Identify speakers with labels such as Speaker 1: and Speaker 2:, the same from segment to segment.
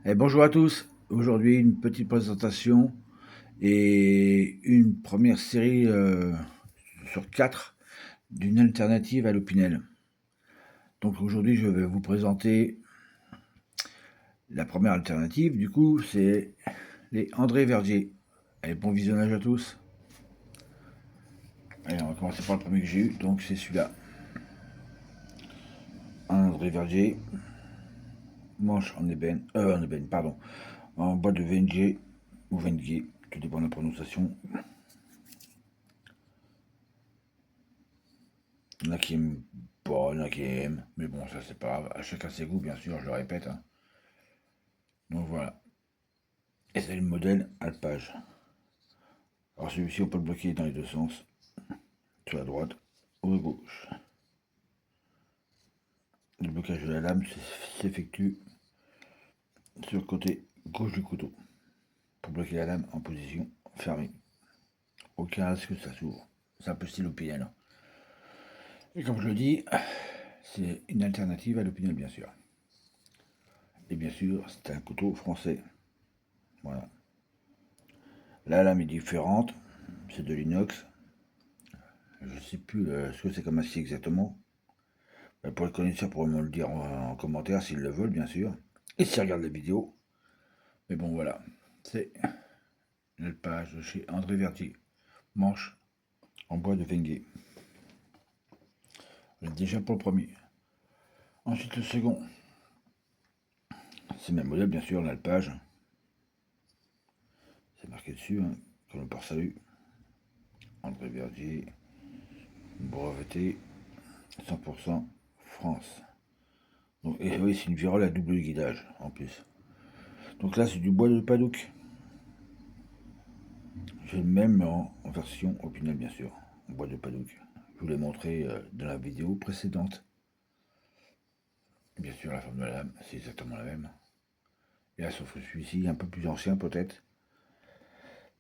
Speaker 1: Bonjour à tous. Aujourd'hui, une petite présentation et une première série sur 4 d'une alternative à l'Opinel. Donc aujourd'hui, je vais vous présenter la première alternative. Du coup, c'est les André Verdier. Allez, bon visionnage à tous. Allez, on va commencer par le premier que j'ai eu. Donc c'est celui-là. André Verdier. Manche en ébène, pardon. En bois de VNG ou VNG, tout dépend de la prononciation. Il y en a qui aiment pas, il y en a qui aiment, mais bon, ça c'est pas grave. À chacun ses goûts, bien sûr, je le répète, hein. Donc voilà. Et c'est le modèle alpage. Alors celui-ci, on peut le bloquer dans les deux sens, sur la droite ou à gauche. Le blocage de la lame s'effectue sur le côté gauche du couteau, pour bloquer la lame en position fermée. Aucun risque que ça s'ouvre. C'est un peu style Opinel. Et comme je le dis, c'est une alternative à l'Opinel, bien sûr. Et bien sûr, c'est un couteau français. Voilà. La lame est différente, c'est de l'inox. Je ne sais plus ce que c'est comme acier exactement. Pour les connaisseurs, pourront me le dire en commentaire s'ils le veulent, bien sûr. Et s'ils regardent la vidéo. Mais bon, voilà. C'est l'alpage de chez André Verdier. Manche en bois de Venguet. Déjà pour le premier. Ensuite, le second. C'est le même modèle, bien sûr, l'alpage. C'est marqué dessus, hein, comme le port-salut. André Verdier. Breveté. 100% France. Donc, et oui, c'est une virole à double guidage, en plus. Donc là, c'est du bois de Padouk. J'ai le même en version Opinel, bien sûr, en bois de Padouk. Je vous l'ai montré dans la vidéo précédente. Bien sûr, la forme de la lame, c'est exactement la même. Et là, sauf que celui-ci, un peu plus ancien peut-être,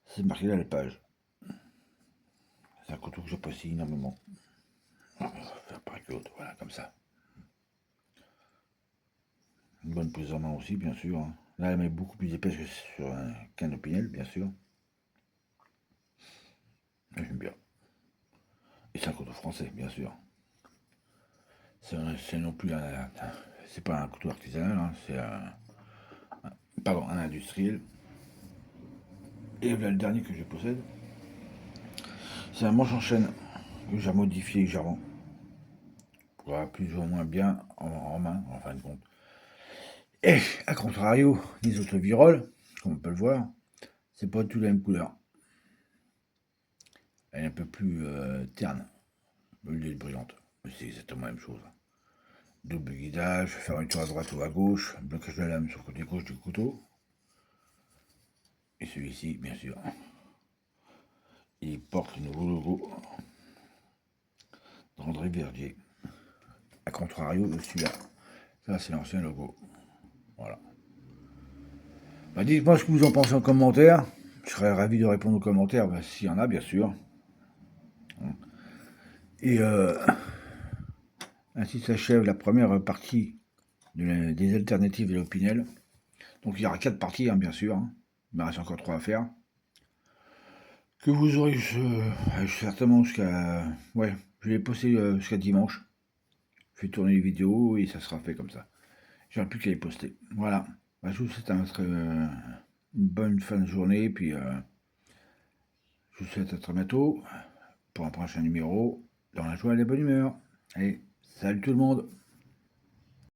Speaker 1: c'est marqué là la page. C'est un couteau que j'apprécie énormément. On va faire pareil que l'autre, voilà, comme ça. Une bonne prise en main aussi, bien sûr, hein. Là, elle est beaucoup plus épaisse que sur qu'un Opinel, bien sûr. J'aime bien. Et c'est un couteau français, bien sûr. C'est non plus c'est pas un couteau artisanal, hein, c'est un industriel. Et voilà le dernier que je possède. C'est un manche en chaîne que j'ai modifié légèrement. Pour avoir plus ou moins bien en main, en fin de compte. Et à contrario des autres viroles, comme on peut le voir, c'est pas tout la même couleur. Elle est un peu plus terne, au lieu d'être brillante. Mais c'est exactement la même chose. Double guidage, fermeture à droite ou à gauche, blocage de la lame sur le côté gauche du couteau. Et celui-ci, bien sûr, il porte le nouveau logo d'André Verdier. A contrario de celui-là. Ça, c'est l'ancien logo. Voilà. Bah, dites-moi ce que vous en pensez en commentaire. Je serais ravi de répondre aux commentaires, bah, s'il y en a, bien sûr. Et ainsi s'achève la première partie des alternatives de l'Opinel. Donc il y aura 4 parties, hein, bien sûr, hein. Il me reste encore 3 à faire. Que vous aurez certainement jusqu'à... Ouais, je vais poster jusqu'à dimanche. Je vais tourner les vidéos et ça sera fait comme ça. J'aurai plus qu'à les poster. Voilà. Bah, je vous souhaite une bonne fin de journée. Puis je vous souhaite à très bientôt pour un prochain numéro dans la joie et la bonne humeur. Allez, salut tout le monde.